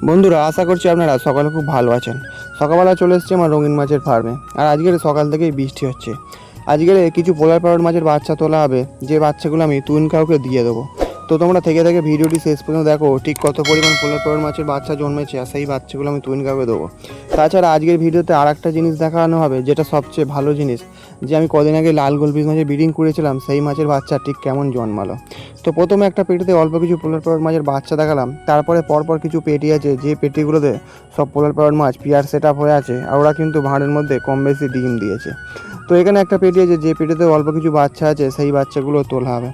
বন্ধুরা, আশা করছি আপনারা সকালে খুব ভালো আছেন। সকালবেলা চলে এসেছি আমার রঙিন মাছের ফার্মে। আর আজকের সকাল থেকেই বৃষ্টি হচ্ছে। আজকের কিছু পোলার প্যারট মাছের বাচ্চা তোলা হবে, যে বাচ্চাগুলো আমি তুন কাউকে দিয়ে দেবো। তো তোমরা থেকে থেকে ভিডিওটি শেষ পর্যন্ত দেখো ঠিক কত পরিমাণ পোলার প্যারট মাছের বাচ্চা জন্মেছে, আর সেই বাচ্চাগুলো আমি তুন কাউকে দেবো। তাছাড়া আজকের ভিডিওতে আর একটা জিনিস দেখানো হবে, যেটা সবচেয়ে ভালো জিনিস, যে আমি কদিন আগে লাল গোলপিস মাছের ব্রিডিং করেছিলাম, সেই মাছের বাচ্চা ঠিক কেমন জন্মালো। তো প্রথমে একটা পেটিতে অল্প কিছু পোলার প্যারট মাছের বাচ্চা দেখালাম, তারপরে পরপর কিছু পেটি আছে, যে পেটিগুলোতে সব পোলার প্যারট মাছ পিয়ার সেট আপ হয়ে আছে, আর ওরা কিন্তু ভাঁড়ের মধ্যে কম বেশি ডিম দিয়েছে। তো এখানে একটা পেটি আছে, যে পেটিতে অল্প কিছু বাচ্চা আছে, সেই বাচ্চাগুলো তোলা হবে।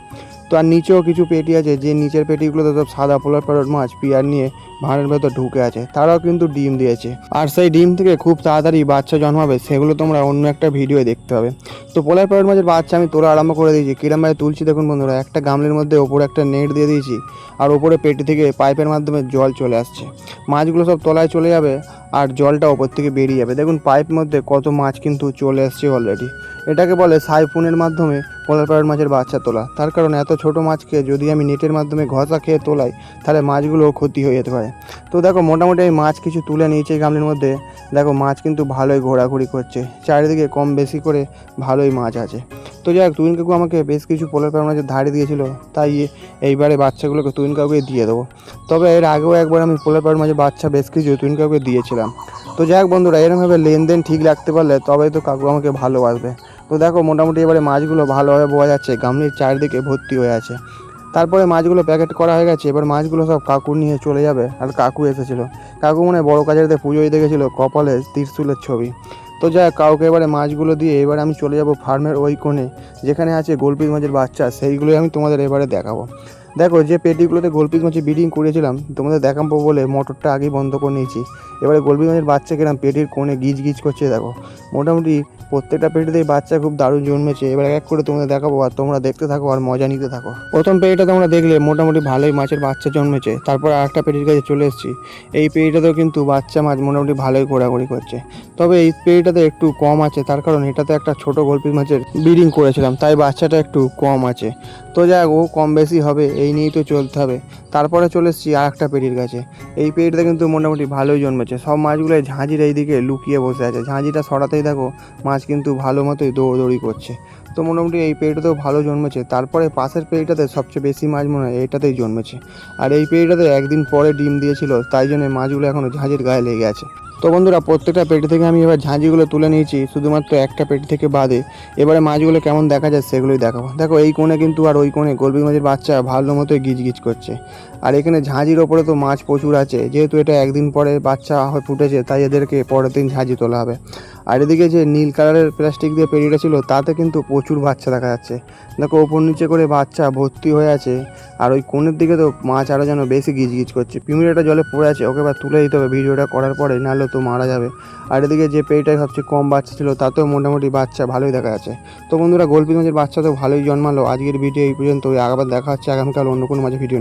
তো আর নিচেও কিছু পেটি আছে, যে নিচের পেটিগুলোতে সব সাদা পোলার প্যারট মাছ পিয়ার নিয়ে ভাঁড়ের ভেতর ঢুকে আছে, তারাও কিন্তু ডিম দিয়েছে। আর সেই ডিম থেকে খুব তাড়াতাড়ি বাচ্চা জন্মাবে, সেগুলো তোমরা অন্য একটা ভিডিও দেখতে হবে। তো পোলার প্যারট মাছের বাচ্চা আমি তোলা আরম্ভ করে দিয়েছি। কিরমভাবে তুলছি দেখুন বন্ধুরা, একটা গামলির মধ্যে ওপরে একটা নেট দিয়ে দিয়েছি, আর ওপরে পেটি থেকে পাইপের মাধ্যমে জল চলে আসছে। মাছগুলো সব তলায় চলে যাবে, আর জলটা ওপর থেকে বেরিয়ে যাবে। দেখুন পাইপ মধ্যে কত মাছ কিন্তু চলে আসছে অলরেডি। এটাকে বলে সাইফুনের মাধ্যমে পোলার প্যারট মাছের বাচ্চা তোলা। তার কারণ এত ছোট মাছকে যদি আমি নেটের মাধ্যমে ঘষা খেয়ে তোলাই, তাহলে মাছগুলো ক্ষতি হয়ে যেতে পারে। তো দেখো মোটামুটি আমি মাছ কিছু তুলে নিয়েছি গামলির মধ্যে। দেখো মাছ কিন্তু ভালোই ঘোরাঘুরি করছে, চারিদিকে কম বেশি করে ভালোই মাছ আছে। তো যাই হোক, তুইন কাকু আমাকে বেশ কিছু পোলার প্যারট মাছের ধারে দিয়েছিল, তাই এইবারে বাচ্চাগুলোকে তুইন কাকুকে দিয়ে দেবো। তবে এর আগেও একবার আমি পোলার প্যারট মাছের বাচ্চা বেশ কিছু তুইন কাকুকে দিয়েছিলাম। তো যাই হোক বন্ধুরা, এরকমভাবে লেনদেন ঠিক রাখতে পারলে তবেই তো কাকু আমাকে ভালোবাসবে। তো দেখো মোটামুটি এবারে মাছগুলো ভালোভাবে বোঝা যাচ্ছে, গামলির চারিদিকে ভর্তি হয়ে আছে। তারপরে মাছগুলো প্যাকেট করা হয়ে গেছে, এবার মাছগুলো সব কাকু নিয়ে চলে যাবে। আর কাকু এসেছিলো, কাকু মনে হয় বড়ো কাছারিতে পুজোয় দেখেছিলো কপালে ত্রিশূলের ছবি। তো যাই হোক, কাউকে এবারে মাছগুলো দিয়ে এবার আমি চলে যাব ফার্মের ওই কোণে, যেখানে আছে গোলপিস মাছের বাচ্চা, সেইগুলোই আমি তোমাদের এবারে দেখাবো। দেখো যে পেটিগুলোতে গোলপিস মাছের ব্রিডিং করেছিলাম, তোমাদের দেখাবো বলে মোটরটা আগেই বন্ধ করে নিয়েছি। এবারে গোলপিস মাছের বাচ্চা কিরম পেটির কোণে গিজ গিজ করছে দেখো। মোটামুটি প্রত্যেকটা পেটিতেই বাচ্চা খুব দারুণ জন্মেছে। এবার এক করে তোমাদের দেখাবো, আর তোমরা দেখতে থাকো আর মজা নিতে থাকো। প্রথম পেটিটা তোমরা দেখলে মোটামুটি ভালোই মাছের বাচ্চা জন্মেছে। তারপর আরেকটা পেটির কাছে চলে এসেছি। এই পেটিটাতেও কিন্তু বাচ্চা মাছ মোটামুটি ভালোই ঘোরাঘুরি করছে। তবে এই পেটিটাতে একটু কম আছে, তার কারণ এটাতে একটা ছোট গোলপিস মাছের ব্রিডিং করেছিলাম, তাই বাচ্চাটা একটু কম আছে। তো যাই হোক, ও কম বেশি হবে, এই নিয়েই তো চলতে হবে। তারপরে চলে এসেছি আর একটা পেটির কাছে। এই পেটিতে কিন্তু মোটামুটি ভালোই জন্মেছে। সব মাছগুলো ঝাঁঝির এইদিকে লুকিয়ে বসে আছে, ঝাঁঝিটা সরাতেই দেখো মাছ কিন্তু ভালো মতোই দৌড়দৌড়ি করছে। তো মোটামুটি এই পেটিটাতেও ভালো জন্মেছে। তারপরে পাশের পেটিটাতে সবচেয়ে বেশি মাছ মনে হয় এইটাতেই জন্মেছে। আর এই পেটিটাতে একদিন পরে ডিম দিয়েছিল, তাই জন্য মাছগুলো এখনও ঝাঁঝির গায়ে লেগে আছে। তো বন্ধুরা, প্রত্যেকটা পেটি থেকে আমি এবার ঝাঁঝিগুলো তুলে নিয়েছি, শুধুমাত্র একটা পেটি থেকে বাদে। এবারে মাছগুলো কেমন দেখা যায় সেগুলোই দেখাবো। দেখো এই কোণে কিন্তু আর ওই কোণে গোলপিস মাছের বাচ্চা ভালো মতোই গিজ গিজ করছে। আর এখানে ঝাঁঝির ওপরে তো মাছ প্রচুর আছে, যেহেতু এটা একদিন পরে বাচ্চা ফুটেছে, তাই এদেরকে পরের দিন ঝাঁঝি তোলা হবে। আর এদিকে যে নীল কালারের প্লাস্টিক দিয়ে পেটিটা ছিল, তাতে কিন্তু প্রচুর বাচ্চা দেখা যাচ্ছে। দেখো ওপর নিচে করে বাচ্চা ভর্তি হয়ে আছে। আর ওই কোণের দিকে তো মাছ আরও যেন বেশি গিজ গিজ করছে। পিমিড়াটা জলে পড়ে আছে, ওকে এবার তুলে দিতে হবে ভিডিওটা করার পরে, নাহলে তো মারা যাবে। আর এদিকে যে পেটিটায় সবচেয়ে কম বাচ্চা ছিল, তাতেও মোটামুটি বাচ্চা ভালোই দেখা যাচ্ছে। তো বন্ধুরা, গোলপিস মাছের বাচ্চা তো ভালোই জন্মালো। আজকের ভিডিও এই পর্যন্ত, আবার দেখা হচ্ছে আগামীকাল অন্য কোনো মাছের ভিডিও।